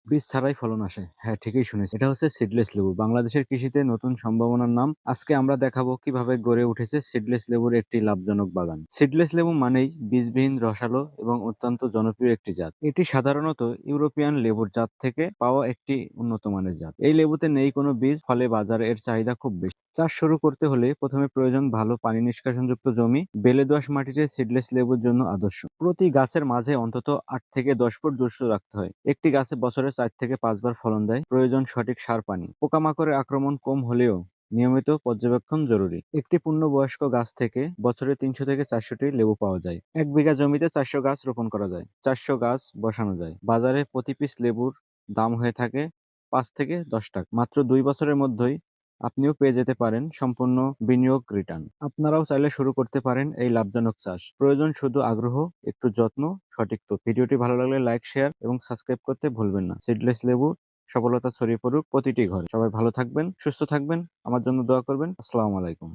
বীজ ছাড়াই ফলন আসে। হ্যাঁ, ঠিকই শুনেছি। এটা হচ্ছে সিডলেস লেবু। বাংলাদেশের কৃষিতে নতুন সম্ভাবনার নাম। আজকে আমরা দেখাবো কিভাবে গড়ে উঠেছে সিডলেস লেবুর একটি লাভজনক বাগান। সিডলেস লেবু মানেই বীজবিহীন, রসালো এবং অত্যন্ত জনপ্রিয় একটি জাত। এটি সাধারণত ইউরোপিয়ান লেবুর জাত থেকে পাওয়া একটি উন্নত মানের জাত। এই লেবুতে নেই কোনো বীজ, ফলে বাজারে এর চাহিদা খুব বেশি। চাষ শুরু করতে হলে প্রথমে প্রয়োজন ভালো পানি নিষ্কাশনযুক্ত জমি। বেলে দোআঁশ মাটিতে সিডলেস লেবুর জন্য আদর্শ। প্রতি গাছের মাঝে অন্তত ৮ থেকে ১০ ফুট দূরত্ব রাখতে হয়। একটি গাছে বছরে ৪ থেকে ৫ বার ফলন দেয়। প্রয়োজন সঠিক সার, পানি। পোকামাকড়ের আক্রমণ কম হলেও নিয়মিত পর্যবেক্ষণ জরুরি। একটি পূর্ণবয়স্ক গাছ থেকে বছরে ৩০০ থেকে ৪০০টি লেবু পাওয়া যায়। ১ বিঘা জমিতে ৪০০ গাছ রোপণ করা যায়। ৪০০ গাছ বসানো যায়। বাজারে প্রতি পিস লেবুর দাম হয়ে থাকে ৳৫ থেকে ৳১০। মাত্র ২ বছরের মধ্যেই আপনিও পেয়ে যেতে পারেন সম্পূর্ণ বিনিয়োগ রিটার্ন। আপনারাও চাইলে শুরু করতে পারেন এই লাভজনক চাষ। প্রয়োজন শুধু আগ্রহ, একটু যত্ন, সঠিক তথ্য। ভিডিওটি ভালো লাগলে লাইক, শেয়ার এবং সাবস্ক্রাইব করতে ভুলবেন না। সিডলেস লেবু সফলতা ছড়িয়ে পড়ুক প্রতিটি ঘরে। সবাই ভালো থাকবেন, সুস্থ থাকবেন। আমার জন্য দোয়া করবেন। আসসালামু আলাইকুম।